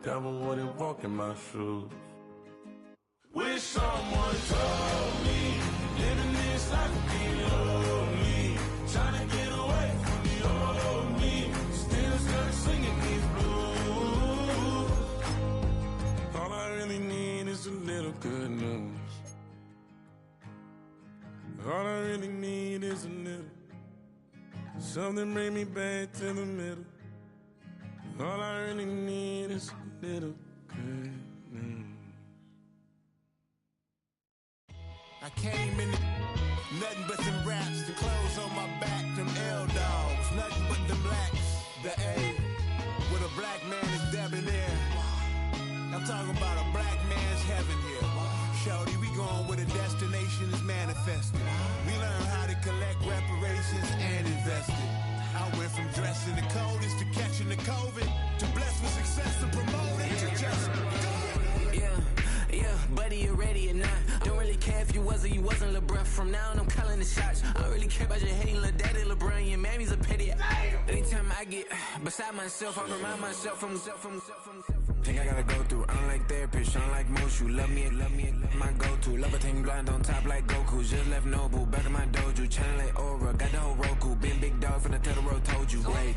devil wouldn't walk in my shoes. Wish someone told me, living this life would be lonely. Trying to get away from the old me, still stuck singing these blues. All I really need is a little good news. All I really need is a little, something bring me back to the middle. All I really need is a little good news. I came in nothing but them raps, the clothes on my back, them L-dogs, nothing but them blacks, the A, with a black man is debonair. I'm talking about a black man's heaven here. Shorty, we going where the destination is manifested. We learn how to collect reparations and invest it. I went from dressing the coldest to catching the COVID, to blessed with success and promoting to just do it. Yeah, buddy, you ready or not? Don't really care if you was or you wasn't LeBron. From now on, I'm calling the shots. I don't really care about your hating little daddy LeBron. Your mammy's a pity. Anytime I get beside myself, I remind myself from Think I gotta go through. I don't like therapists, I don't like most. You love me, my go-to. Love a thing blind on top like Goku. Just left Nobu, back in my dojo. Channel like Aura, got the whole Roku. Been big dog from the Totoro, told you. Wait,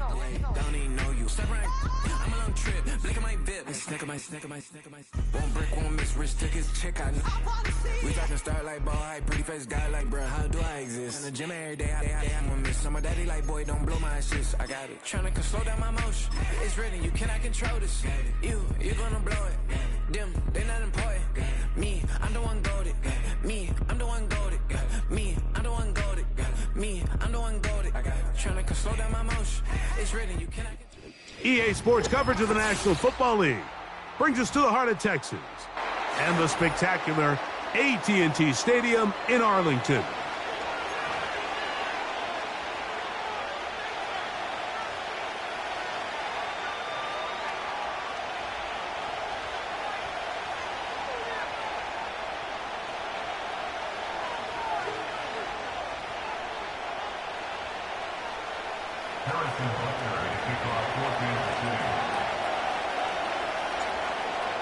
don't even know you. Step right, I'm a long trip. Blink of my VIP. Snack of my. One brick, one miss. Rich took his chick, I know. We talking start like ball hype. Pretty face guy like, bruh, how do I exist? In the gym every day, I'm gonna miss. My daddy like, boy, don't blow my assist. I got it. Tryna slow down my motion. It's written, you cannot control this. You gonna blow it. Them, they not important. Me, I'm the one golded. Me, I'm the one golded. Me, I'm the one golded. Me, I'm the one golded. Tryna slow down my motion. It's written, you cannot. EA Sports coverage of the National Football League brings us to the heart of Texas and the spectacular AT&T Stadium in Arlington.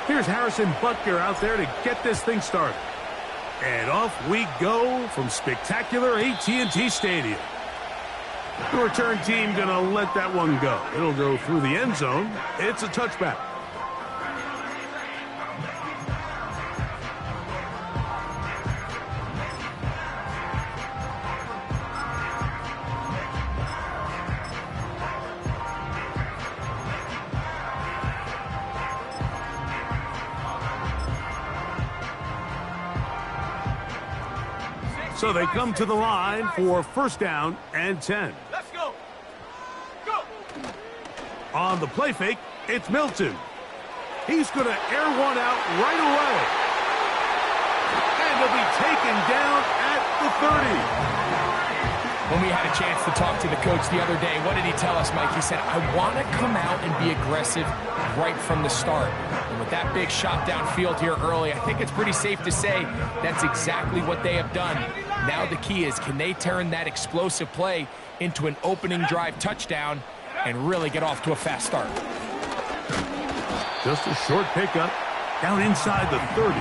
Here's Harrison Butker out there to get this thing started. And off we go from spectacular AT&T Stadium. The return team going to let that one go. It'll go through the end zone. It's a touchback. So they come to the line for first down and 10. Let's go. Go. On the play fake, it's Milton. He's going to air one out right away. And he'll be taken down at the 30. When we had a chance to talk to the coach the other day, what did he tell us, Mike? He said, I want to come out and be aggressive right from the start. And with that big shot downfield here early, I think it's pretty safe to say that's exactly what they have done. Now the key is, can they turn that explosive play into an opening drive touchdown and really get off to a fast start? Just a short pickup down inside the 30.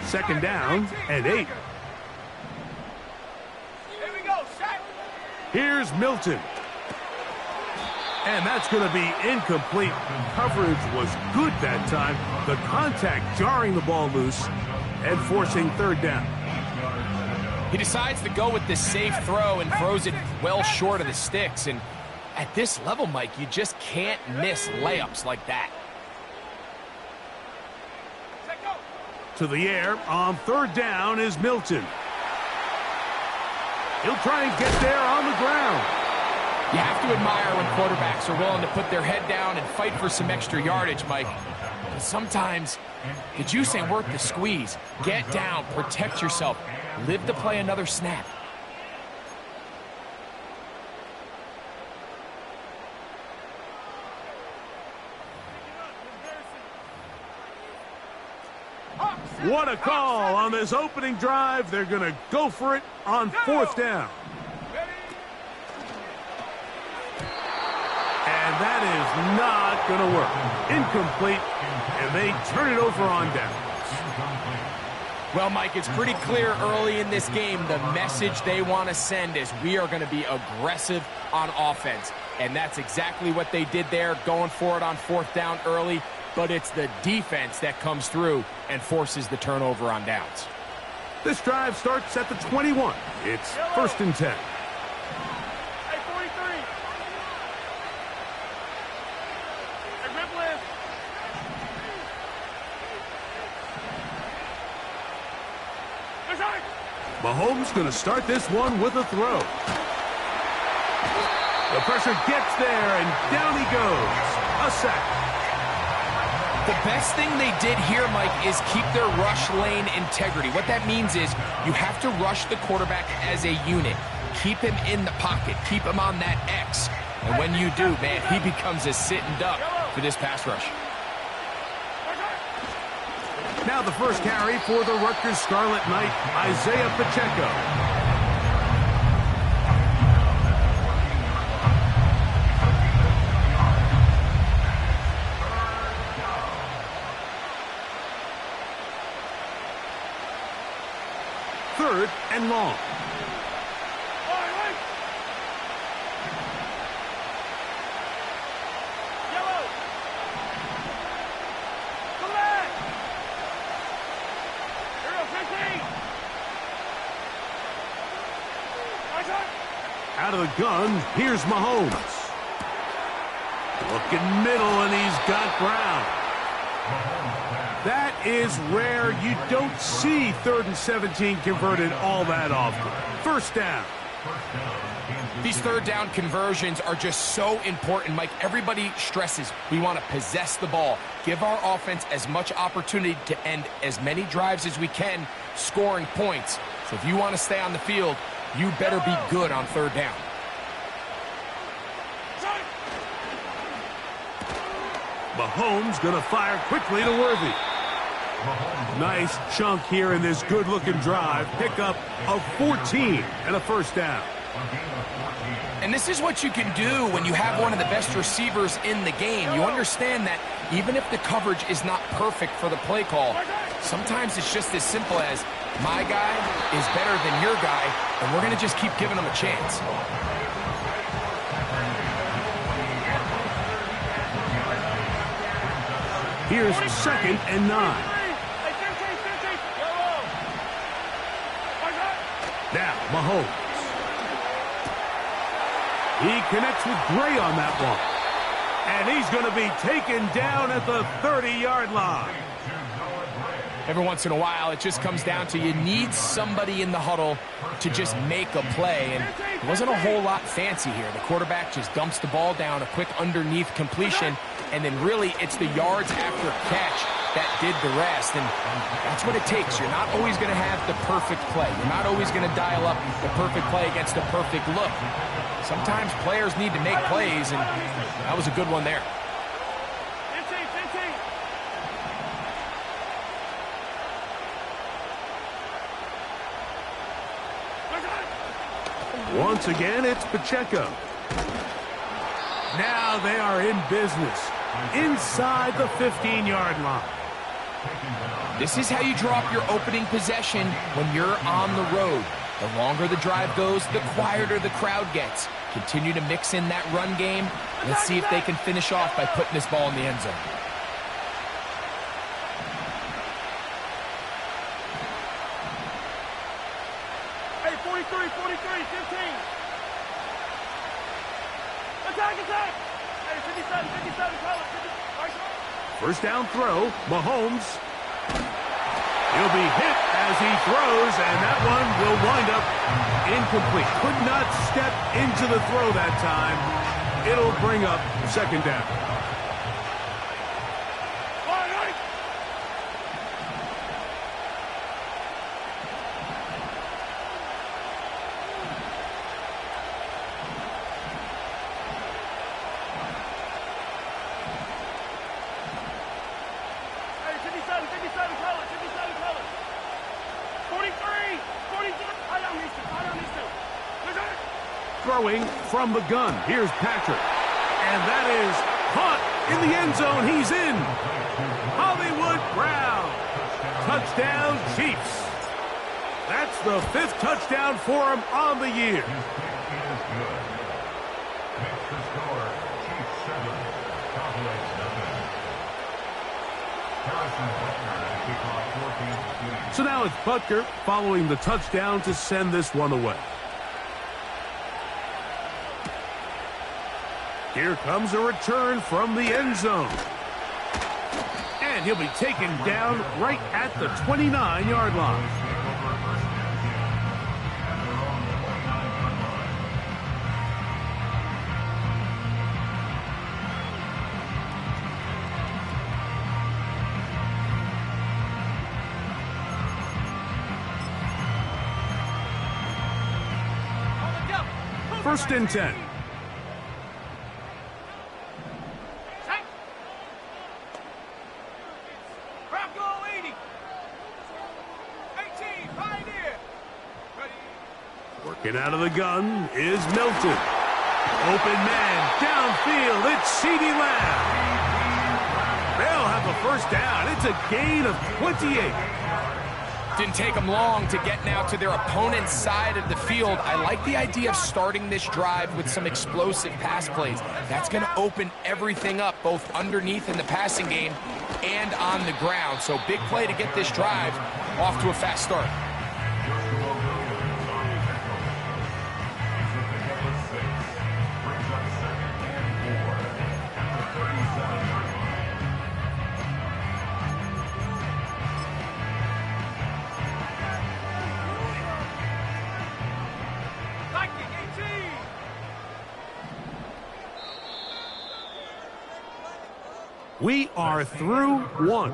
Second down and 8. Here we go, Shaq. Here's Milton. And that's going to be incomplete. Coverage was good that time. The contact jarring the ball loose and forcing third down. He decides to go with this safe throw and throws it well short of the sticks. And at this level, Mike, you just can't miss layups like that. To the air on third down is Milton. He'll try and get there on the ground. You have to admire when quarterbacks are willing to put their head down and fight for some extra yardage, Mike. But sometimes the juice ain't worth the squeeze. Get down, protect yourself, live to play another snap. What a call on this opening drive. They're going to go for it on 4th down. And that is not going to work. Incomplete, and they turn it over on downs. Well, Mike, it's pretty clear early in this game the message they want to send is we are going to be aggressive on offense. And that's exactly what they did there, going for it on 4th down early. But it's the defense that comes through and forces the turnover on downs. This drive starts at the 21. It's 1st and 10. Hey, 43. Hey, rip left. Mahomes going to start this one with a throw. The pressure gets there, and down he goes. A sack. The best thing they did here, Mike, is keep their rush lane integrity. What that means is you have to rush the quarterback as a unit. Keep him in the pocket. Keep him on that X. And when you do, man, he becomes a sitting duck for this pass rush. Now the first carry for the Rutgers Scarlet Knight, Isaiah Pacheco. Third and long. Yellow. Come back. Here we go, 15. Out of the gun, here's Mahomes. Looking middle, and he's got ground. That is rare. You don't see 3rd and 17 converted all that often. 1st down. These 3rd down conversions are just so important, Mike. Everybody stresses we want to possess the ball, give our offense as much opportunity to end as many drives as we can, scoring points. So if you want to stay on the field, you better be good on 3rd down. Mahomes going to fire quickly to Worthy. Nice chunk here in this good-looking drive. Pickup of 14 and a 1st down. And this is what you can do when you have one of the best receivers in the game. You understand that even if the coverage is not perfect for the play call, sometimes it's just as simple as my guy is better than your guy, and we're going to just keep giving him a chance. Here's 2nd and 9. Now, Mahomes. He connects with Gray on that one. And he's going to be taken down at the 30-yard line. Every once in a while, it just comes down to you need somebody in the huddle to just make a play. And it wasn't a whole lot fancy here. The quarterback just dumps the ball down, a quick underneath completion, and then really it's the yards after catch that did the rest. And that's what it takes. You're not always going to have the perfect play. You're not always going to dial up the perfect play against the perfect look. Sometimes players need to make plays, and that was a good one there. 15. Once again, it's Pacheco. Now they are in business inside the 15-yard line. This is how you draw up your opening possession when you're on the road. The longer the drive goes, the quieter the crowd gets. Continue to mix in that run game. Let's see if they can finish off by putting this ball in the end zone. Hey, 43, 15. Attack. Hey, 57, call it. 1st down throw, Mahomes. He'll be hit as he throws, and that one will wind up incomplete. Could not step into the throw that time. It'll bring up 2nd down. Hey, 57, call it. Throwing from the gun. Here's Patrick. And that is caught in the end zone. He's in. Hollywood Brown. Touchdown, Chiefs. That's the 5th touchdown for him on the year. So now it's Butker following the touchdown to send this one away. Here comes a return from the end zone. And he'll be taken down right at the 29-yard line. First and 10. Working out of the gun is Milton. Open man downfield. It's CeeDee Lamb. They'll have a first down. It's a gain of 28. Didn't take them long to get now to their opponent's side of the field. I like the idea of starting this drive with some explosive pass plays. That's going to open everything up, both underneath in the passing game and on the ground. So big play to get this drive off to a fast start. We are through one.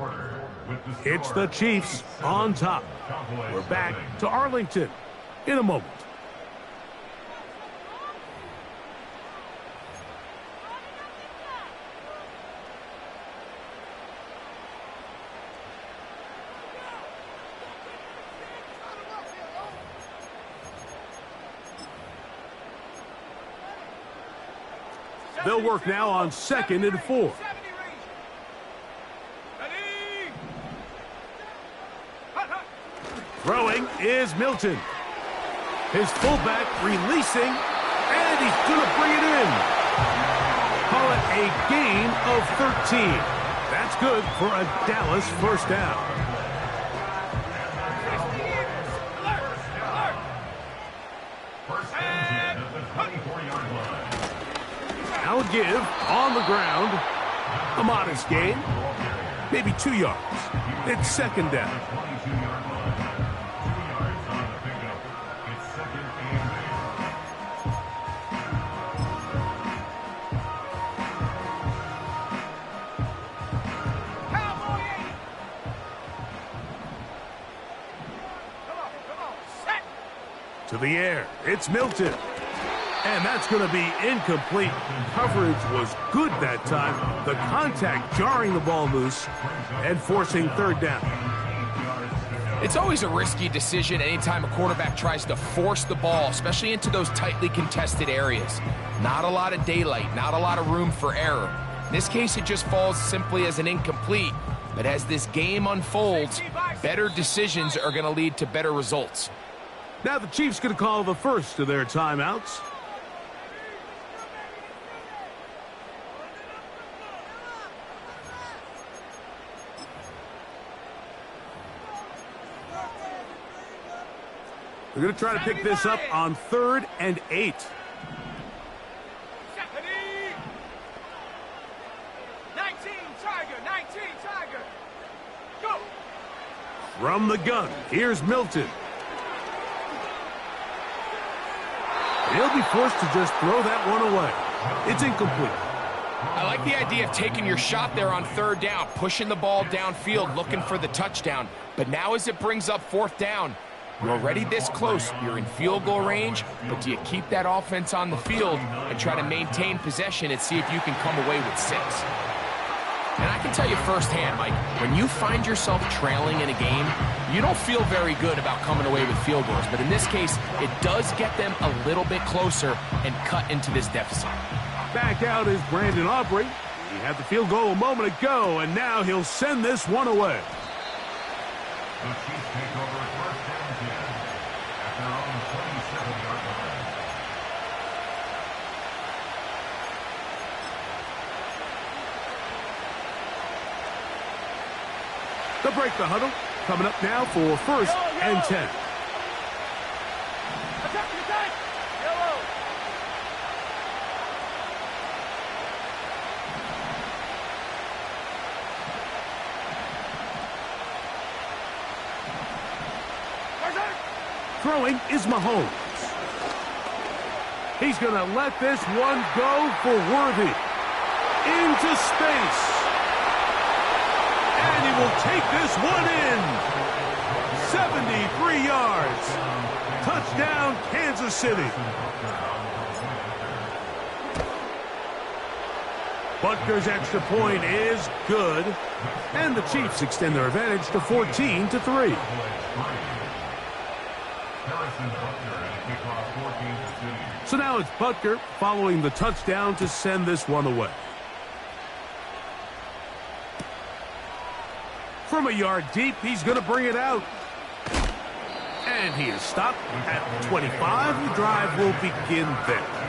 It's the Chiefs on top. We're back to Arlington in a moment. They'll work now on 2nd and 4. Throwing is Milton. His fullback releasing, and he's going to bring it in. Call it a gain of 13. That's good for a Dallas first down. Now a give on the ground. A modest gain. Maybe 2 yards. It's 2nd down. To the air, it's Milton. And that's going to be incomplete. Coverage was good that time. The contact jarring the ball loose and forcing 3rd down. It's always a risky decision anytime a quarterback tries to force the ball, especially into those tightly contested areas. Not a lot of daylight, not a lot of room for error. In this case, it just falls simply as an incomplete. But as this game unfolds, better decisions are going to lead to better results. Now the Chiefs going to call the first of their timeouts. We're going to try to pick this up on 3rd and 8. From the gun, here's Milton. He'll be forced to just throw that one away. It's incomplete. I like the idea of taking your shot there on 3rd down, pushing the ball downfield, looking for the touchdown. But now as it brings up 4th down, you're already this close. You're in field goal range, but do you keep that offense on the field and try to maintain possession and see if you can come away with 6? And I can tell you firsthand, Mike, when you find yourself trailing in a game, you don't feel very good about coming away with field goals. But in this case, it does get them a little bit closer and cut into this deficit. Back out is Brandon Aubrey. He had the field goal a moment ago, and now he'll send this one away. The Chiefs take over at first and 10 at their own 27-yard line. They'll break the huddle. Coming up now for first and 10. Attack, attack! Yellow! Throwing is Mahomes. He's going to let this one go for Worthy. Into space. And he will take this one in. 73 yards. Touchdown, Kansas City. Butker's extra point is good. And the Chiefs extend their advantage to 14-3. So now it's Butker following the touchdown to send this one away. From a yard deep, he's going to bring it out. And he is stopped at 25. The drive will begin there.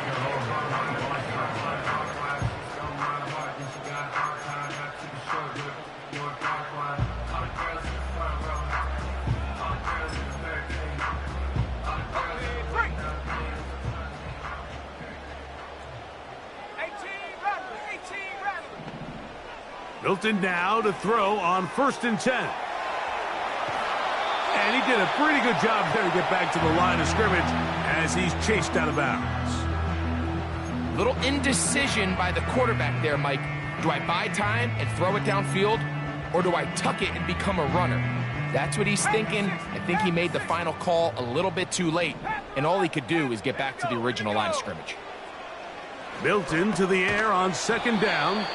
Milton now to throw on first and 10. And he did a pretty good job there to get back to the line of scrimmage as he's chased out of bounds. Little indecision by the quarterback there, Mike. Do I buy time and throw it downfield, or do I tuck it and become a runner? That's what he's thinking. I think he made the final call a little bit too late, and all he could do is get back to the original line of scrimmage. Milton to the air on second down.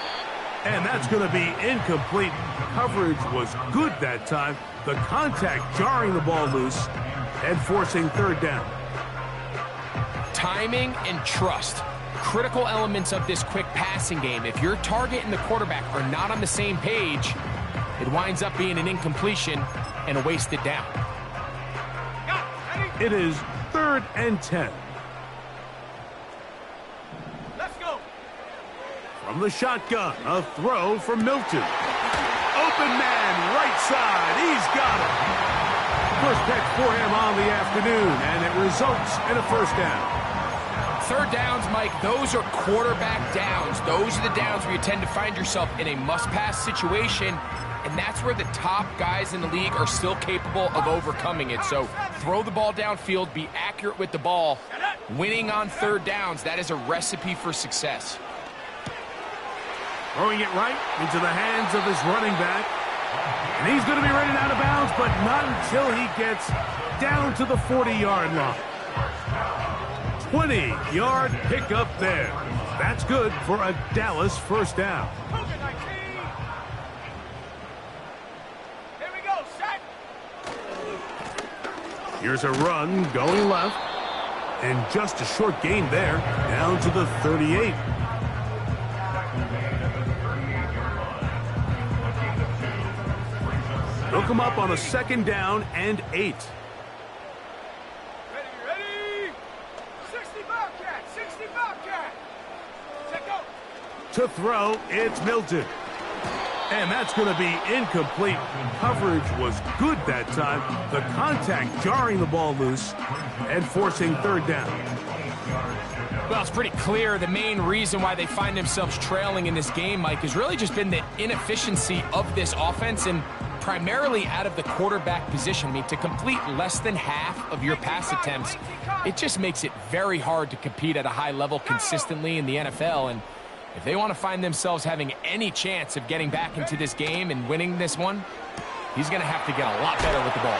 And that's going to be incomplete. Coverage was good that time. The contact jarring the ball loose and forcing third down. Timing and trust. Critical elements of this quick passing game. If your target and the quarterback are not on the same page, it winds up being an incompletion and a wasted down. It is third and 10. From the shotgun, a throw from Milton. Open man, right side, he's got it. First catch for him on the afternoon, and it results in a first down. Third downs, Mike, those are quarterback downs. Those are the downs where you tend to find yourself in a must-pass situation, and that's where the top guys in the league are still capable of overcoming it. So throw the ball downfield, be accurate with the ball. Winning on third downs, that is a recipe for success. Throwing it right into the hands of his running back. And he's going to be running out of bounds, but not until he gets down to the 40-yard line. 20-yard pickup there. That's good for a Dallas first down. Here we go, set. Here's a run going left. And just a short gain there, down to the 38. They'll come up on a second down and 8. Ready? 60 Bobcat, 60 Bobcat. Check out. To throw, it's Milton. And that's going to be incomplete. Coverage was good that time. The contact jarring the ball loose and forcing third down. Well, it's pretty clear the main reason why they find themselves trailing in this game, Mike, has really just been the inefficiency of this offense and primarily out of the quarterback position. I mean, to complete less than half of your pass attempts, it just makes it very hard to compete at a high level consistently in the NFL. And if they want to find themselves having any chance of getting back into this game and winning this one, he's going to have to get a lot better with the ball.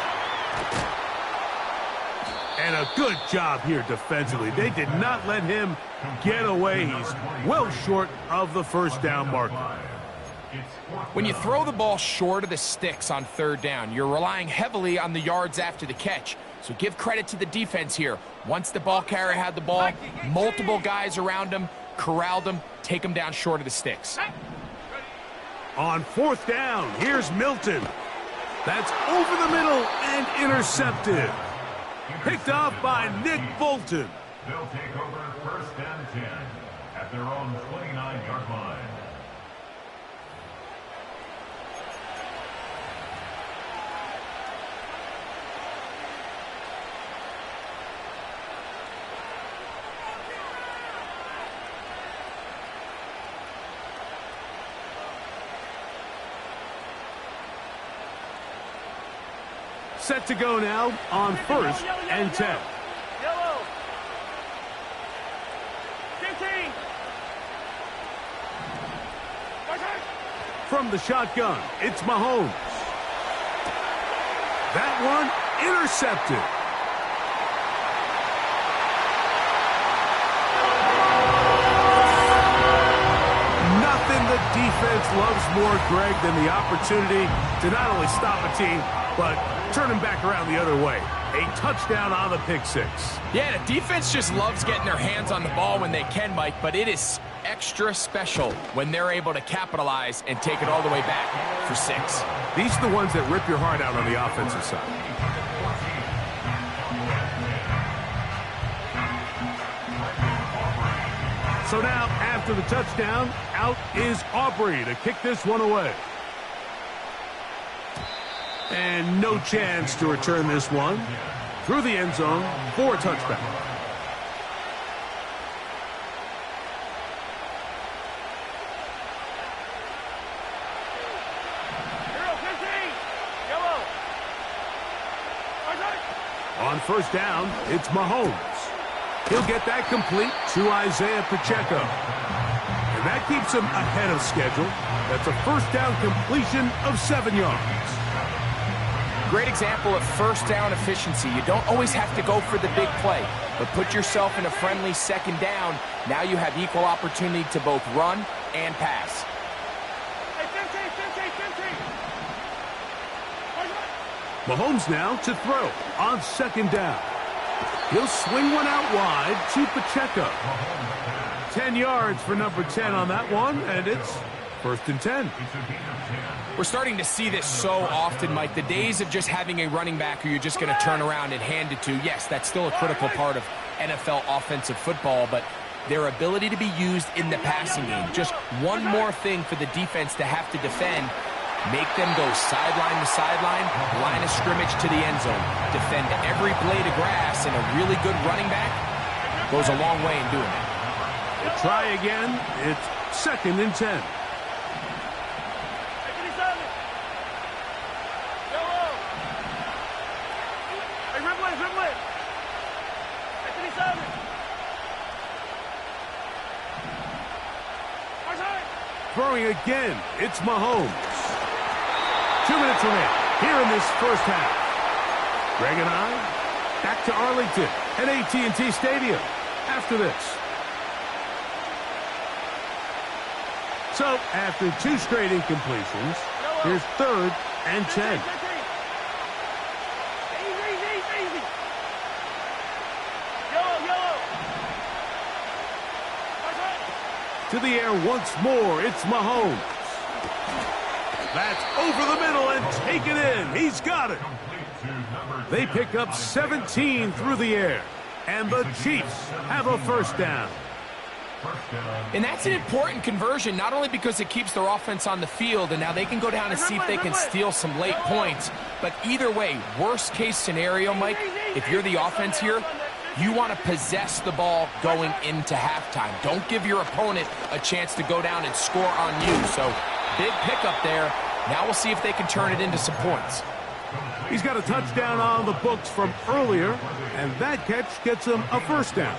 And a good job here defensively. They did not let him get away. He's well short of the first down marker. When you throw the ball short of the sticks on third down, you're relying heavily on the yards after the catch. So give credit to the defense here. Once the ball carrier had the ball, multiple guys around him, corralled him, take him down short of the sticks. On fourth down, here's Milton. That's over the middle and intercepted. Picked off by Nick Bolton. They'll take over first and 10 at their own 29-yard line. Set to go now on first and 10. Yellow. 15. From the shotgun, it's Mahomes. That one intercepted. Nothing the defense loves more, Greg, than the opportunity to not only stop a team, but turn him back around the other way. A touchdown on the pick six. Yeah, the defense just loves getting their hands on the ball when they can, Mike, but it is extra special when they're able to capitalize and take it all the way back for 6. These are the ones that rip your heart out on the offensive side. So now, after the touchdown, out is Aubrey to kick this one away. And no chance to return this one through the end zone for a touchback. On first down, it's Mahomes. He'll get that complete to Isaiah Pacheco. And that keeps him ahead of schedule. That's a first down completion of 7 yards. Great example of first down efficiency. You don't always have to go for the big play, but put yourself in a friendly second down. Now you have equal opportunity to both run and pass. Mahomes now to throw on second down. He'll swing one out wide to Pacheco. 10 yards for number 10 on that one, and it's first and 10. We're starting to see this so often, Mike. The days of just having a running back who you're just going to turn around and hand it to, yes, that's still a critical part of NFL offensive football, but their ability to be used in the passing game, just one more thing for the defense to have to defend, make them go sideline to sideline, line of scrimmage to the end zone, defend every blade of grass, and a really good running back goes a long way in doing that. We'll try again. It's second and 10. Throwing again, it's Mahomes. 2 minutes remain here in this first half. Greg and I back to Arlington at AT&T Stadium after this. So after 2 straight incompletions, here's third and 10. To the air once more, it's Mahomes. That's over the middle and taken in. He's got it. They pick up 17 through the air, and the Chiefs have a first down. And that's an important conversion, not only because it keeps their offense on the field, and now they can go down and see if they can steal some late points, but either way, worst case scenario, Mike, if you're the offense here, you want to possess the ball going into halftime. Don't give your opponent a chance to go down and score on you. So, big pickup there. Now we'll see if they can turn it into some points. He's got a touchdown on the books from earlier, and that catch gets him a first down.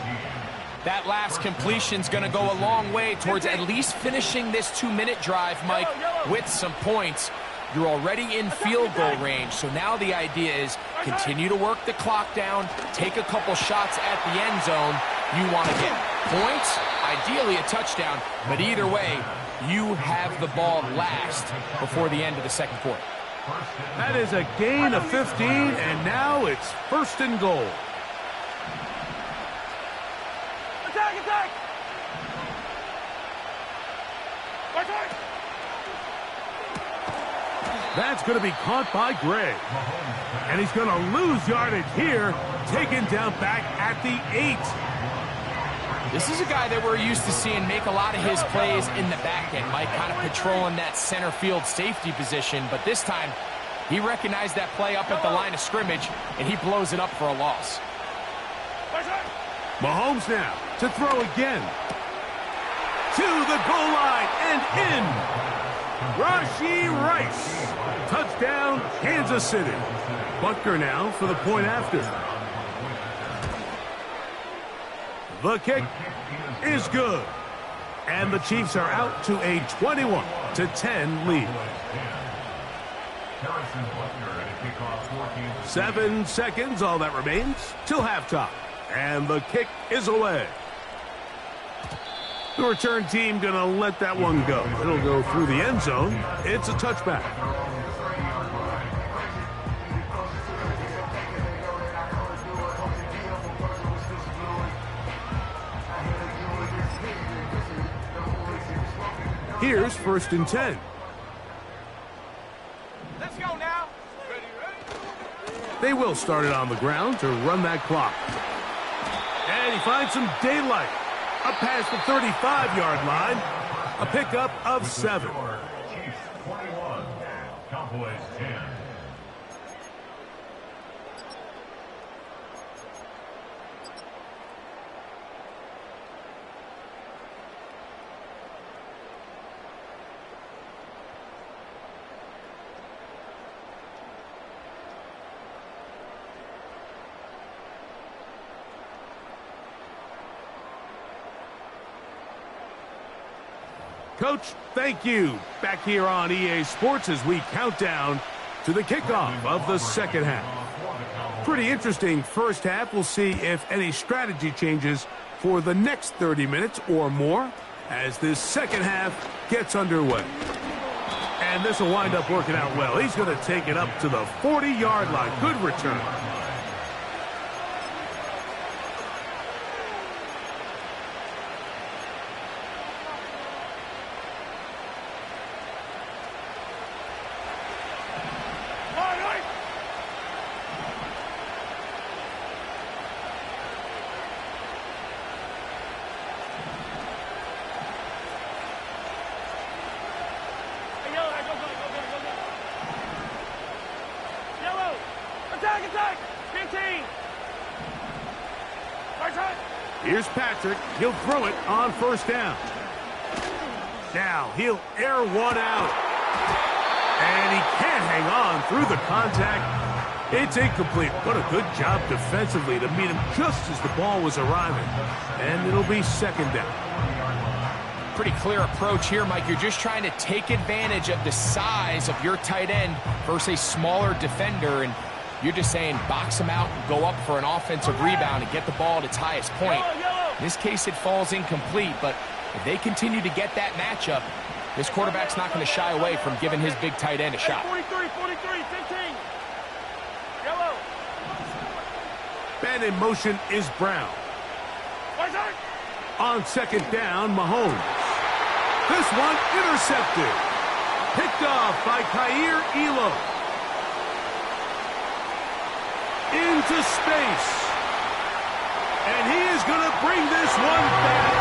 That last completion's going to go a long way towards at least finishing this 2-minute drive, Mike, with some points. You're already in field goal range, so now the idea is continue to work the clock down, take a couple shots at the end zone, you want to get. Points, ideally a touchdown, but either way, you have the ball last before the end of the second quarter. That is a gain of 15, and now it's first and goal. Attack, attack! Attack! That's going to be caught by Gray. And he's going to lose yardage here, taken down back at the 8. This is a guy that we're used to seeing make a lot of his plays in the back end, Mike, kind of patrolling that center field safety position. But this time, he recognized that play up at the line of scrimmage, and he blows it up for a loss. Mahomes now to throw again. To the goal line and in. Rashee Rice. Touchdown, Kansas City. Butker now for the point after. The kick is good. And the Chiefs are out to a 21-10 lead. 7 seconds, all that remains, till halftime. And the kick is away. The return team going to let that one go. It'll go through the end zone. It's a touchback. Here's first and 10. Let's go now. They will start it on the ground to run that clock. And he finds some daylight. Up past the 35-yard line. A pickup of 7. Chiefs 21, Cowboys 10. Coach, thank you. Back here on EA Sports as we count down to the kickoff of the second half. Pretty interesting first half. We'll see if any strategy changes for the next 30 minutes or more as this second half gets underway. And this will wind up working out well. He's going to take it up to the 40-yard line. Good return. Attack! 15! Here's Patrick. He'll throw it on first down. Now he'll air one out. And he can't hang on through the contact. It's incomplete. What a good job defensively to meet him just as the ball was arriving. And it'll be second down. Pretty clear approach here, Mike. You're just trying to take advantage of the size of your tight end versus a smaller defender, and you're just saying box him out and go up for an offensive rebound and get the ball at its highest point. In this case, it falls incomplete, but if they continue to get that matchup, this quarterback's not going to shy away from giving his big tight end a shot. 43, 15. Yellow. Man in motion is Brown. On second down, Mahomes. This one intercepted. Picked off by Kaiir Elam. Into space. And he is going to bring this one back.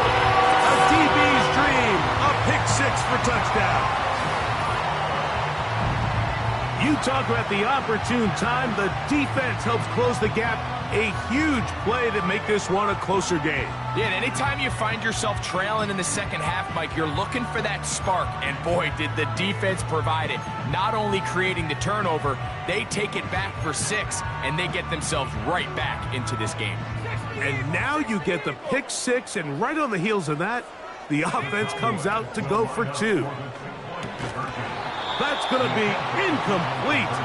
A DB's dream. A pick six for touchdown. You talk about the opportune time. The defense helps close the gap. A huge play to make this one a closer game. Yeah, and anytime you find yourself trailing in the second half, Mike, you're looking for that spark. And boy, did the defense provide it. Not only creating the turnover, they take it back for 6, and they get themselves right back into this game. And now you get the pick 6, and right on the heels of that, the offense comes out to go for 2. That's going to be incomplete.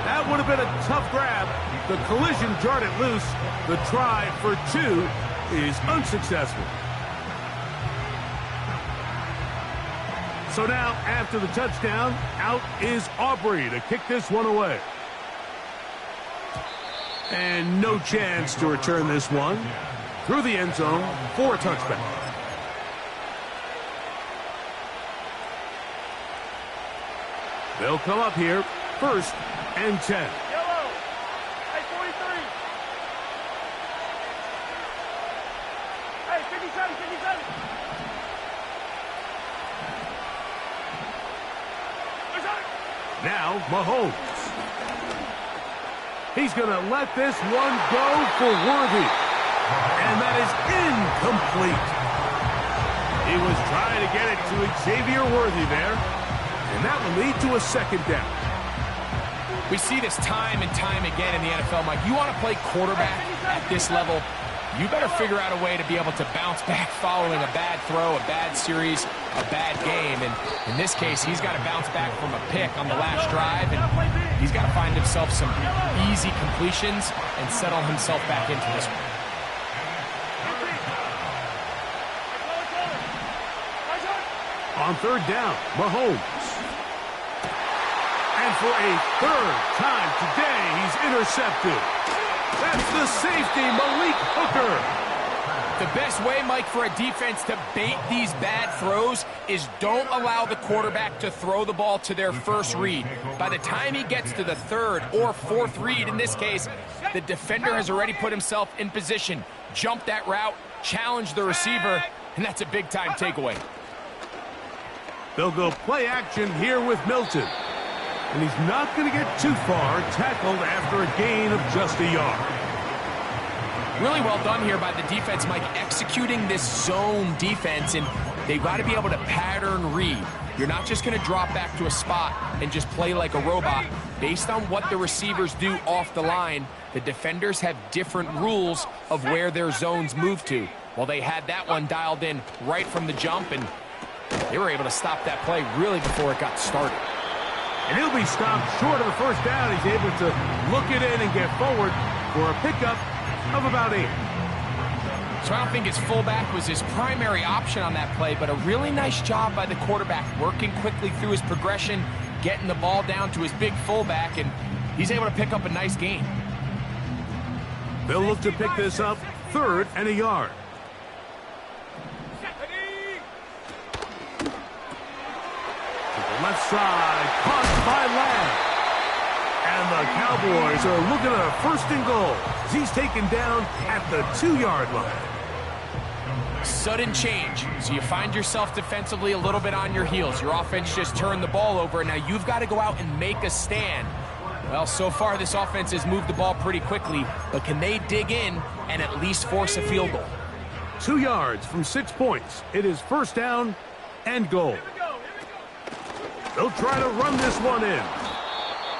That would have been a tough grab. The collision jarred it loose. The try for 2 is unsuccessful. So now, after the touchdown, out is Aubrey to kick this one away. And no chance to return this one through the end zone for a touchback. They'll come up here, 1st and 10. Yellow. Hey, 43. Hey, 57, 57. Now, Mahomes. He's going to let this one go for Worthy. And that is incomplete. He was trying to get it to Xavier Worthy there. And that will lead to a 2nd down. We see this time and time again in the NFL, Mike. You want to play quarterback at this level, you better figure out a way to be able to bounce back following a bad throw, a bad series, a bad game. And in this case, he's got to bounce back from a pick on the last drive, and he's got to find himself some easy completions and settle himself back into this one. On 3rd down, Mahomes. And for a 3rd time today, he's intercepted. That's the safety, Malik Hooker. The best way, Mike, for a defense to bait these bad throws is don't allow the quarterback to throw the ball to their first read. By the time he gets to the 3rd or 4th read, in this case, the defender has already put himself in position, jumped that route, challenged the receiver, and that's a big-time takeaway. They'll go play action here with Milton. And he's not going to get too far, tackled after a gain of just a yard. Really well done here by the defense, Mike, executing this zone defense, and they've got to be able to pattern read. You're not just going to drop back to a spot and just play like a robot. Based on what the receivers do off the line, the defenders have different rules of where their zones move to. Well, they had that one dialed in right from the jump, and they were able to stop that play really before it got started. And he'll be stopped short of the 1st down. He's able to look it in and get forward for a pickup of about 8. So I don't think his fullback was his primary option on that play, but a really nice job by the quarterback working quickly through his progression, getting the ball down to his big fullback, and he's able to pick up a nice gain. They'll look to pick this up 3rd and a yard. Left side, caught by Lamb. And the Cowboys are looking at a 1st and goal as he's taken down at the 2-yard line. Sudden change. So you find yourself defensively a little bit on your heels. Your offense just turned the ball over, and now you've got to go out and make a stand. Well, so far this offense has moved the ball pretty quickly, but can they dig in and at least force a field goal? 2 yards from 6 points. It is 1st down and goal. They'll try to run this one in.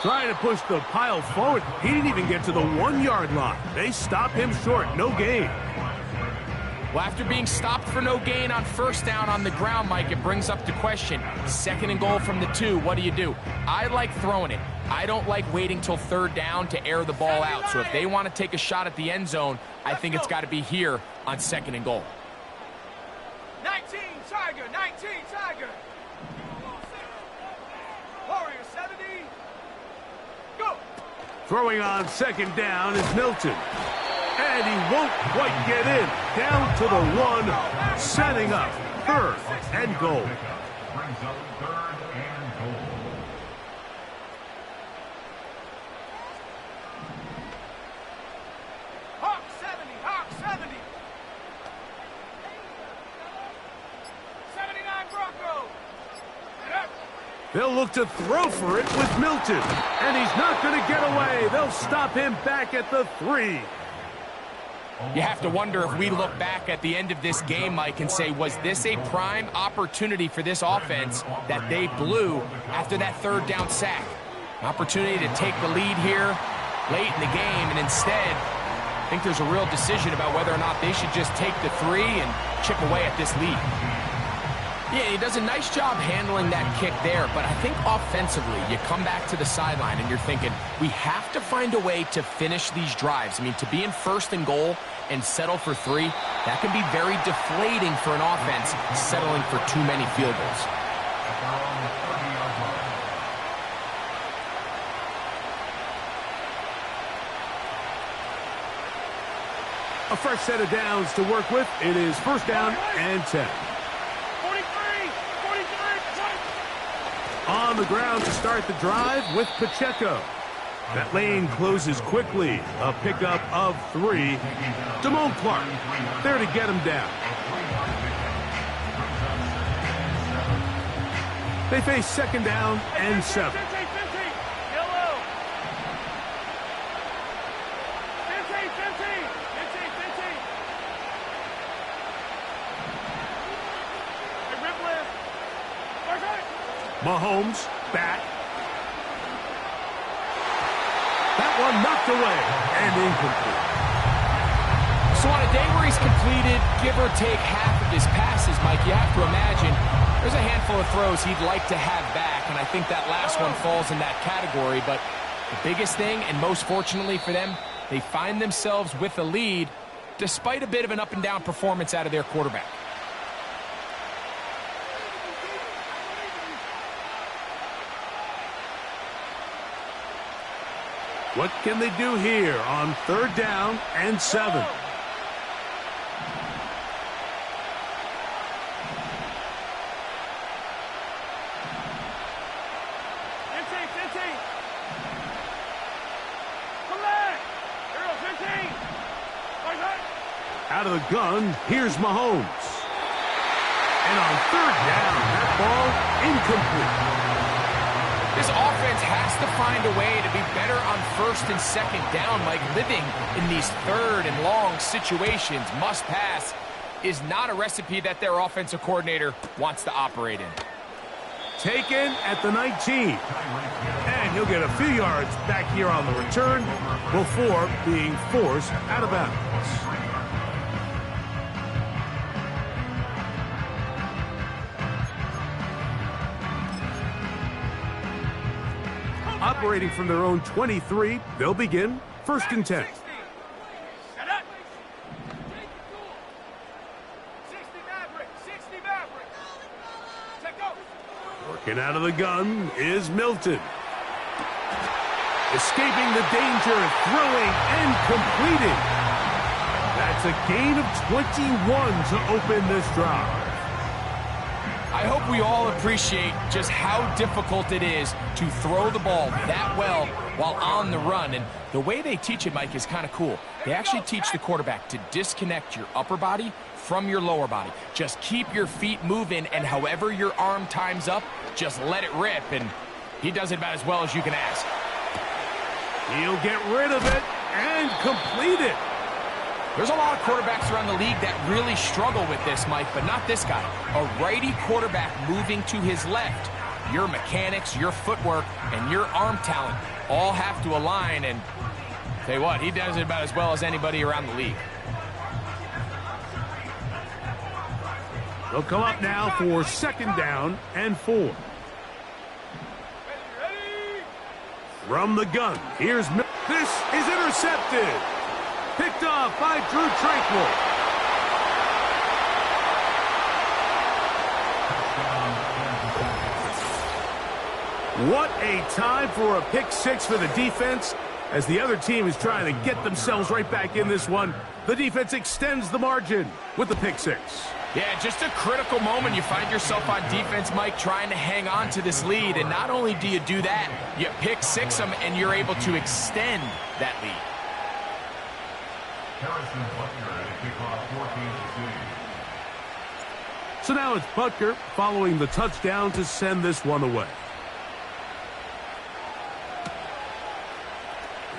Trying to push the pile forward. He didn't even get to the 1-yard line. They stop him short. No gain. Well, after being stopped for no gain on 1st down on the ground, Mike, it brings up the question. 2nd and goal from the 2. What do? I like throwing it. I don't like waiting till 3rd down to air the ball out. So if they want to take a shot at the end zone, I think it's got to be here on 2nd and goal. 19 Tiger, 19 Tiger. Warrior 70. Go. Throwing on 2nd down is Milton. And he won't quite get in. Down to the 1, setting up 3rd and goal. Brings up 3rd and goal. Hawk 70, Hawk 70. 79 Bronco. They'll look to throw for it with Milton. And he's not going to get away. They'll stop him back at the 3. You have to wonder if we look back at the end of this game, Mike, and say, was this a prime opportunity for this offense that they blew after that 3rd down sack? An opportunity to take the lead here late in the game, and instead, I think there's a real decision about whether or not they should just take the 3 and chip away at this lead. Yeah, he does a nice job handling that kick there, but I think offensively, you come back to the sideline and you're thinking, we have to find a way to finish these drives. I mean, to be in 1st and goal and settle for 3, that can be very deflating for an offense settling for too many field goals. At their own 30-yard line. A fresh set of downs to work with. It is first down and 10. 43, 43, On the ground to start the drive with Pacheco. That lane closes quickly. A pickup of 3. Damone Clark there to get him down. They face second down and 7. 50, 50, yellow. 50, 50, 50, 50. Hey, rip left. Okay. Mahomes back. That one knocked away and incomplete. So on a day where he's completed, give or take half of his passes, Mike, you have to imagine there's a handful of throws he'd like to have back, and I think that last one falls in that category. But the biggest thing, and most fortunately for them, they find themselves with a lead despite a bit of an up-and-down performance out of their quarterback. What can they do here on third down and 7? 50, 50. Come back. Here goes 15. Okay. Out of the gun, here's Mahomes. And on third down, that ball incomplete. This offense has to find a way to be better on first and second down, Mike. Living in these third and long situations, must pass, is not a recipe that their offensive coordinator wants to operate in. Taken at the 19. And he'll get a few yards back here on the return before being forced out of bounds. Operating from their own 23, they'll begin first and 10. 60. Shut up. 60 Maverick. 60 Maverick. Take over. Working out of the gun is Milton. Escaping the danger, throwing and completing. That's a gain of 21 to open this drive. I hope we all appreciate just how difficult it is to throw the ball that well while on the run. And the way they teach it, Mike, is kind of cool. They actually teach the quarterback to disconnect your upper body from your lower body. Just keep your feet moving, and however your arm times up, just let it rip. And he does it about as well as you can ask. He'll get rid of it and complete it. There's a lot of quarterbacks around the league that really struggle with this, Mike, but not this guy. A righty quarterback moving to his left. Your mechanics, your footwork, and your arm talent all have to align, and tell you what, he does it about as well as anybody around the league. They'll come up now for second down and 4. Ready. From the gun, here's Milton. This is intercepted. Picked off by Drew Tranquil. What a time for a pick 6 for the defense. As the other team is trying to get themselves right back in this one, the defense extends the margin with the pick 6. Yeah, just a critical moment. You find yourself on defense, Mike, trying to hang on to this lead. And not only do you do that, you pick 6 them, and you're able to extend that lead. Harrison Butker at kickoff 14-6. So now it's Butker following the touchdown to send this one away.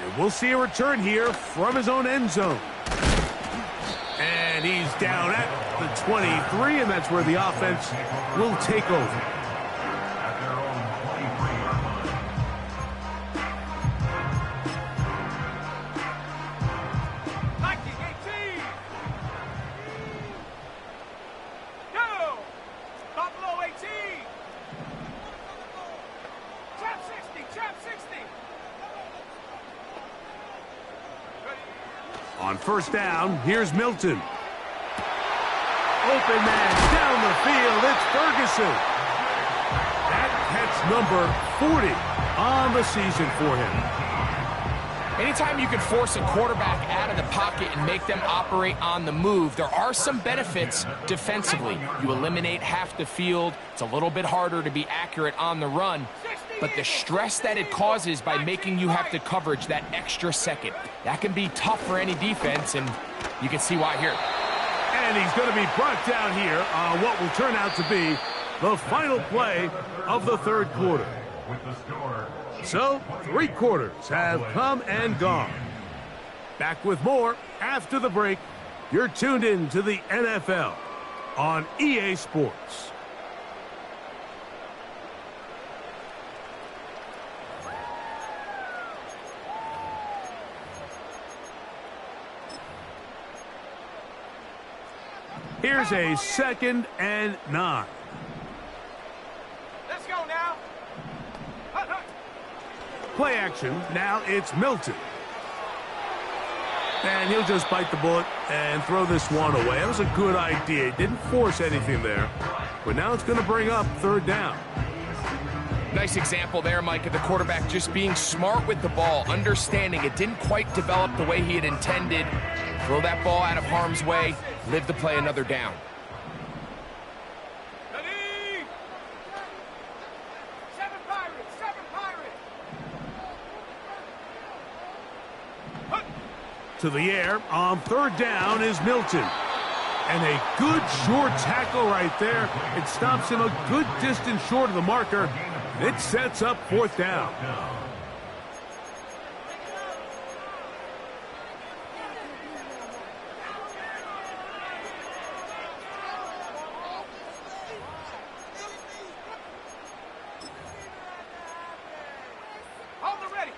And we'll see a return here from his own end zone. And he's down at the 23, and that's where the offense will take over. At their own 23-yard line. Viking 18. Go. Buffalo 18. Trap 60. Trap 60. On first down, here's Milton. open man down the field. It's Ferguson. That catch number 40 on the season for him. Anytime you can force a quarterback out of the pocket and make them operate on the move, there are some benefits defensively. You eliminate half the field. It's a little bit harder to be accurate on the run. But the stress that it causes by making you have to coverage that extra second, that can be tough for any defense, and you can see why here. And he's going to be brought down here on what will turn out to be the final play of the third quarter. So, 3 quarters have come and gone. Back with more after the break. You're tuned in to the NFL on EA Sports. Here's a 2nd and 9. Let's go now. Play action. Now it's Milton. And he'll just bite the bullet and throw this one away. That was a good idea. He didn't force anything there. But now it's going to bring up 3rd down. Nice example there, Mike, of the quarterback just being smart with the ball, understanding it didn't quite develop the way he had intended. Throw that ball out of harm's way, live to play another down. Ready? 7 Pirates, 7 Pirates. To the air on 3rd down is Milton. And a good short tackle right there. It stops him a good distance short of the marker. It sets up 4th down. Hold the ready.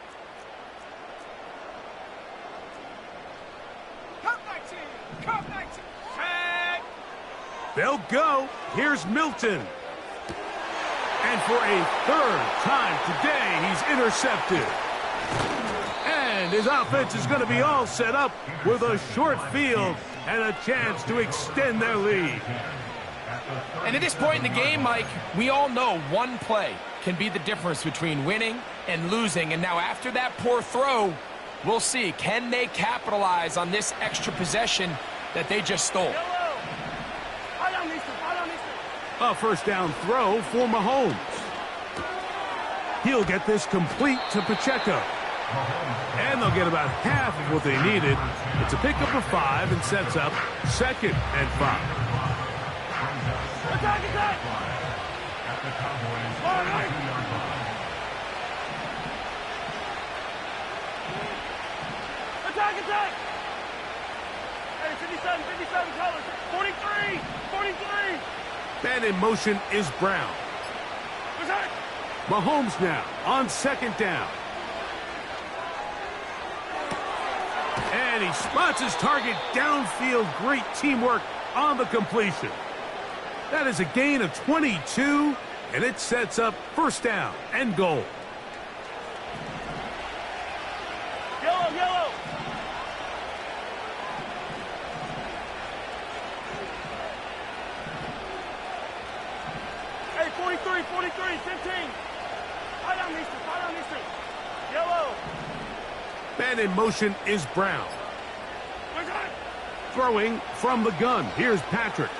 Cup 19. Cup 19. Tag. They'll go. Here's Milton. And for a 3rd time today, he's intercepted. And his offense is going to be all set up with a short field and a chance to extend their lead. And at this point in the game, Mike, we all know one play can be the difference between winning and losing. And now after that poor throw, we'll see, can they capitalize on this extra possession that they just stole? A 1st down throw for Mahomes. He'll get this complete to Pacheco. And they'll get about half of what they needed. It's a pickup of 5 and sets up 2nd and 5. Attack, attack. All right. Attack, attack. Hey, 57 colors. 43, 43. And in motion is Brown. Attack. Mahomes now on 2nd down. And he spots his target downfield. Great teamwork on the completion. That is a gain of 22, and it sets up 1st down and goal. Yellow, yellow. Hey, 43, 43, 15. High down, Easton, high down, Easton. Yellow. And in motion is Brown. Attack. Throwing from the gun. Here's Patrick.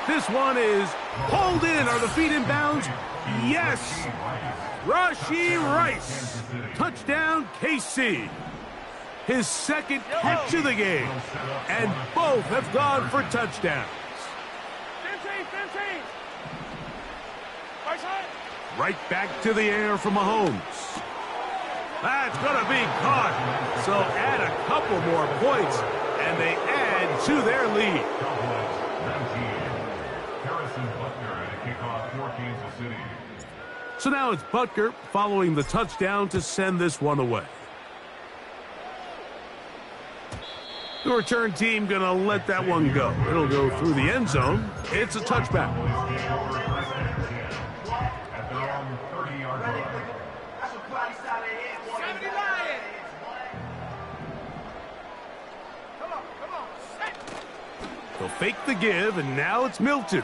This one is pulled in. Are the feet in bounds? Yes. Rashee Rice. Touchdown, KC. His 2nd catch of the game. And both have gone for touchdowns. 15. Right side. Right back to the air for Mahomes. That's going to be caught. So add a couple more points, and they add to their lead. So now it's Butker following the touchdown to send this one away. The return team going to let that one go. It'll go through the end zone. It's a touchback. At their own 30-yard line. fake the give, and now it's Milton.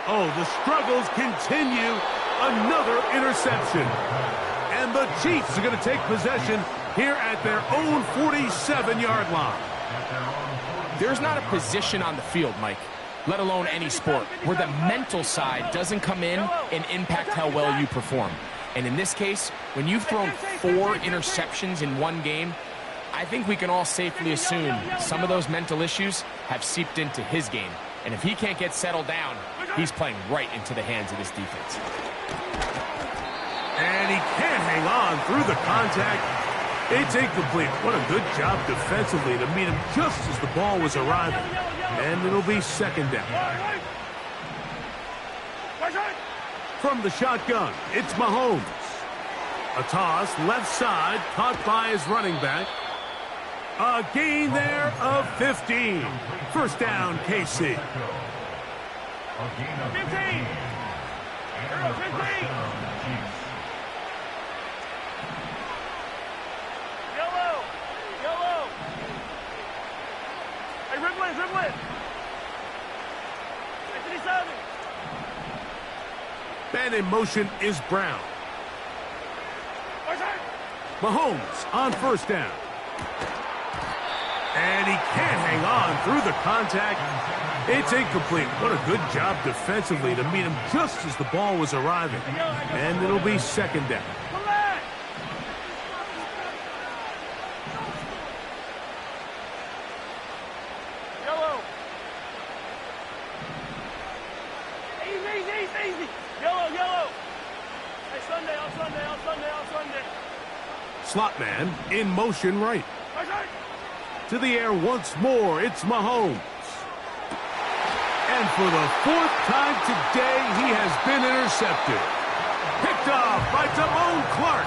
Oh, the struggles continue. Another interception. And the Chiefs are going to take possession here at their own 47-yard line. There's not a position on the field, Mike, let alone any sport, where the mental side doesn't come in and impact how well you perform. And in this case, when you've thrown 4 interceptions in one game, I think we can all safely assume some of those mental issues have seeped into his game. And if he can't get settled down, he's playing right into the hands of this defense. And he can't hang on through the contact. It's incomplete. What a good job defensively to meet him just as the ball was arriving. And it'll be second down. From the shotgun, it's Mahomes. A toss, left side, caught by his running back. A gain there of 15. First down, KC. 15. 15. Yellow. Hey, dribble in. 57. Man in motion is Brown. Mahomes on first down. And he can't hang on through the contact. It's incomplete. What a good job defensively to meet him just as the ball was arriving. And it'll be second down. Yellow. Easy. Yellow. Hey, Sunday. Slot man in motion right. To the air once more, it's Mahomes. And for the 4th time today, he has been intercepted. Picked off by Damone Clark.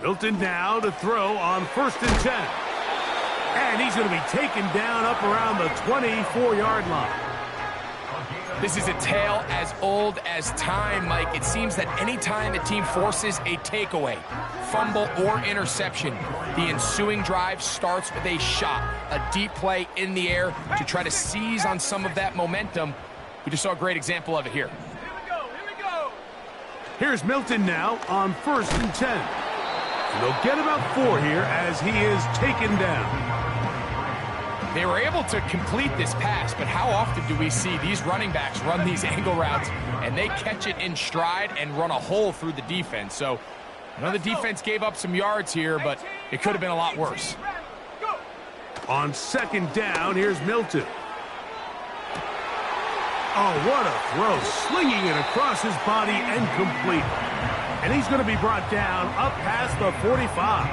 Milton now to throw on 1st and 10. And he's going to be taken down up around the 24-yard line. This is a tale as old as time, Mike. It seems that any time a team forces a takeaway, fumble, or interception, the ensuing drive starts with a shot, a deep play in the air to try to seize on some of that momentum. We just saw a great example of it here. Here we go. Here's Milton now on 1st and 10. And they'll get about 4 here as he is taken down. They were able to complete this pass, but how often do we see these running backs run these angle routes and they catch it in stride and run a hole through the defense? So I know the defense gave up some yards here, but it could have been a lot worse. On 2nd down, here's Milton. Oh, what a throw. Slinging it across his body and complete. And he's going to be brought down up past the 45.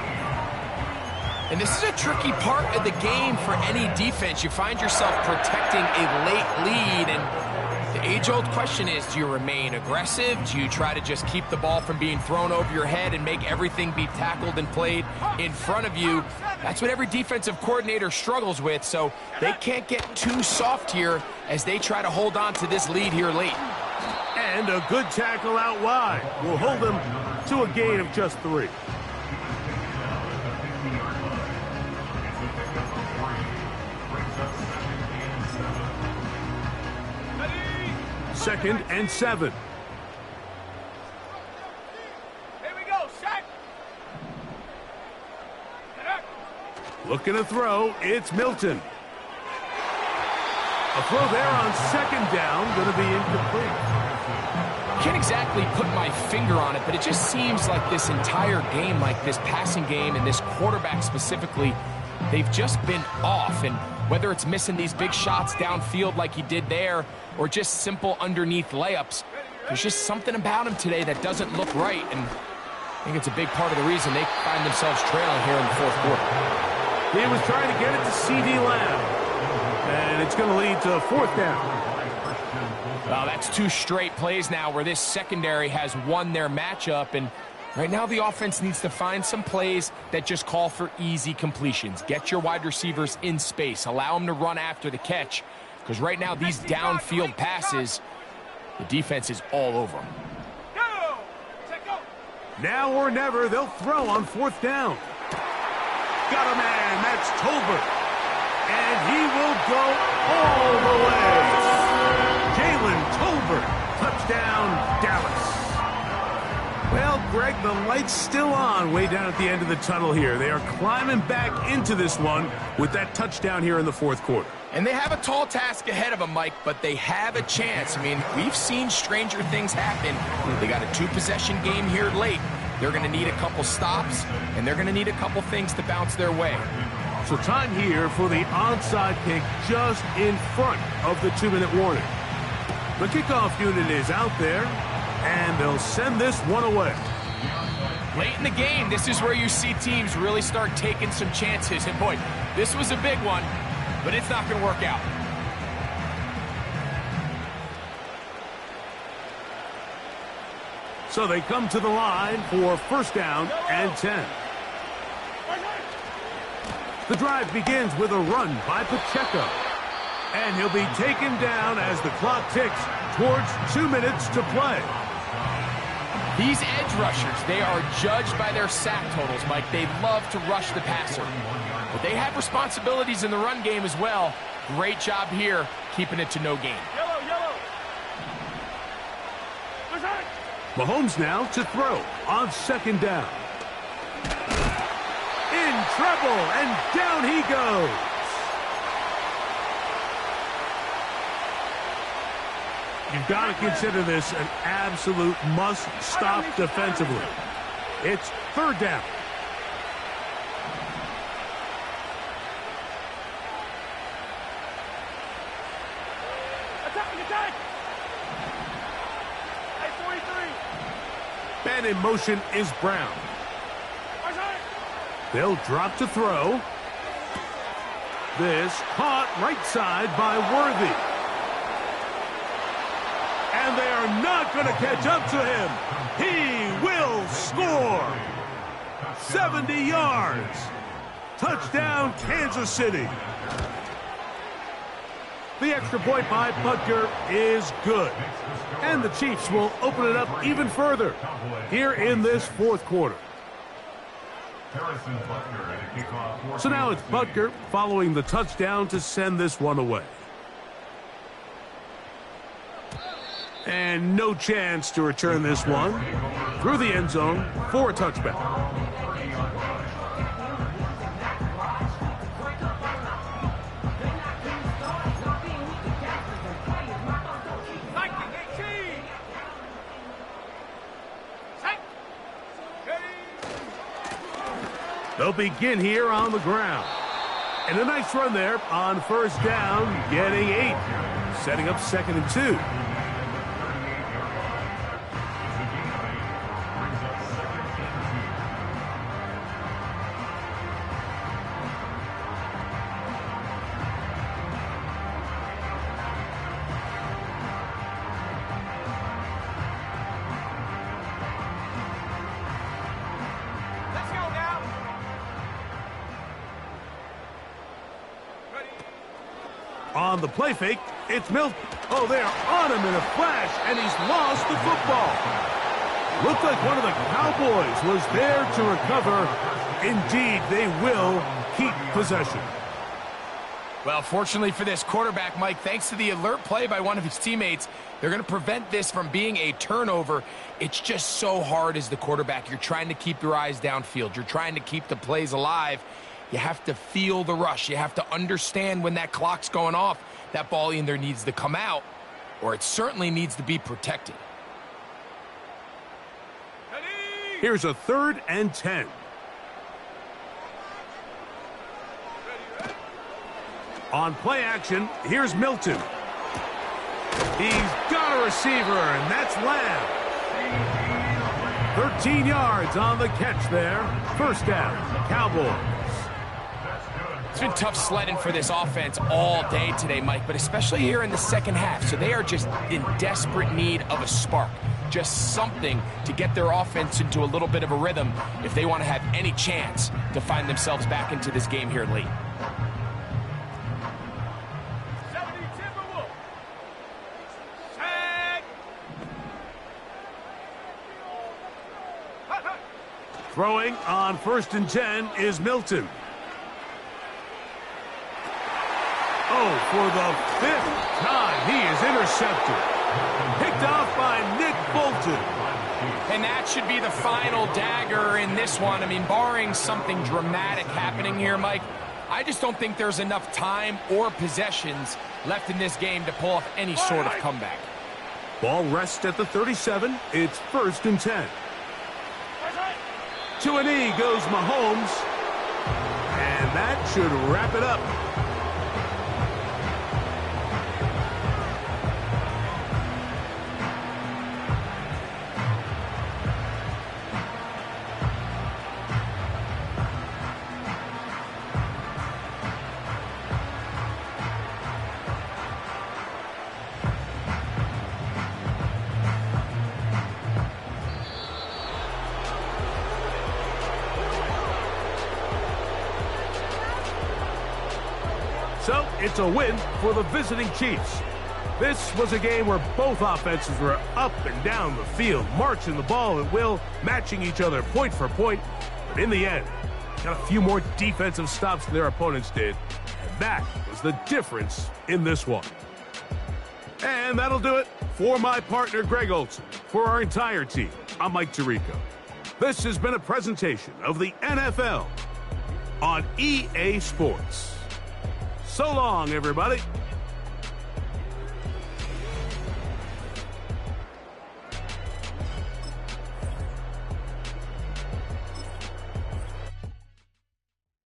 And this is a tricky part of the game for any defense. You find yourself protecting a late lead, and the age-old question is, do you remain aggressive? Do you try to just keep the ball from being thrown over your head and make everything be tackled and played in front of you? That's what every defensive coordinator struggles with, so they can't get too soft here as they try to hold on to this lead here late. And a good tackle out wide will hold them to a gain of just 3. Second and 7. Here we go, set. Looking to throw, it's Milton. A throw there on 2nd down, going to be incomplete. Can't exactly put my finger on it, but it just seems like this entire game, like this passing game and this quarterback specifically, they've just been off. And whether it's missing these big shots downfield like he did there or just simple underneath layups, there's just something about him today that doesn't look right. And I think it's a big part of the reason they find themselves trailing here in the 4th quarter. He was trying to get it to C.D. Lamb. And it's going to lead to 4th down. Well, that's 2 straight plays now where this secondary has won their matchup, and right now the offense needs to find some plays that just call for easy completions. Get your wide receivers in space. Allow them to run after the catch, because right now these downfield passes, the defense is all over them. Now or never, they'll throw on 4th down. Got a man, that's Tolbert. And he will go all the way. Jalen Tolbert, touchdown, Dallas. Well, Greg, the light's still on way down at the end of the tunnel here. They are climbing back into this one with that touchdown here in the 4th quarter. And they have a tall task ahead of them, Mike, but they have a chance. I mean, we've seen stranger things happen. They got a 2-possession game here late. They're going to need a couple stops, and they're going to need a couple things to bounce their way. So time here for the onside kick just in front of the 2-minute warning. The kickoff unit is out there, and they'll send this one away. Late in the game, this is where you see teams really start taking some chances. And boy, this was a big one, but it's not going to work out. So they come to the line for 1st down and 10. The drive begins with a run by Pacheco. And he'll be taken down as the clock ticks towards 2 minutes to play. These edge rushers, they are judged by their sack totals, Mike. They love to rush the passer. But they have responsibilities in the run game as well. Great job here, keeping it to no gain. Mahomes now to throw on 2nd down. In trouble, and down he goes. You've got to consider this an absolute must-stop defensively. It's 3rd down. And in motion is Brown. They'll drop to throw. This caught right side by Worthy. And they are not going to catch up to him. He will score. 70 yards. Touchdown, Kansas City. The extra point by Butker is good. And the Chiefs will open it up even further here in this 4th quarter. So now it's Butker following the touchdown to send this one away. And no chance to return this one through the end zone for a touchback. They'll begin here on the ground. And a nice run there on 1st down, getting 8. Setting up 2nd and 2. On the play fake, it's Milton. Oh, they're on him in a flash, and he's lost the football. Looked like one of the Cowboys was there to recover. Indeed, they will keep possession. Well, fortunately for this quarterback, Mike, thanks to the alert play by one of his teammates, they're going to prevent this from being a turnover. It's just so hard as the quarterback. You're trying to keep your eyes downfield. You're trying to keep the plays alive. You have to feel the rush. You have to understand when that clock's going off. That ball either needs to come out, or it certainly needs to be protected. Here's a 3rd and 10. On play action, here's Milton. He's got a receiver, and that's Lamb. 13 yards on the catch there. 1st down, Cowboys. It's been tough sledding for this offense all day today, Mike, but especially here in the second half. So they are just in desperate need of a spark, just something to get their offense into a little bit of a rhythm if they want to have any chance to find themselves back into this game here late. Throwing on 1st and 10 is Milton. Oh, for the 5th time, he is intercepted. Picked off by Nick Bolton. And that should be the final dagger in this one. I mean, barring something dramatic happening here, Mike, I just don't think there's enough time or possessions left in this game to pull off any sort of comeback. Ball rests at the 37. It's 1st and 10. To a knee goes Mahomes. And that should wrap it up. So, it's a win for the visiting Chiefs. This was a game where both offenses were up and down the field, marching the ball at will, matching each other point for point. But in the end, got a few more defensive stops than their opponents did. And that was the difference in this one. And that'll do it for my partner, Greg Olson. For our entire team, I'm Mike Tirico. This has been a presentation of the NFL on EA Sports. So long, everybody.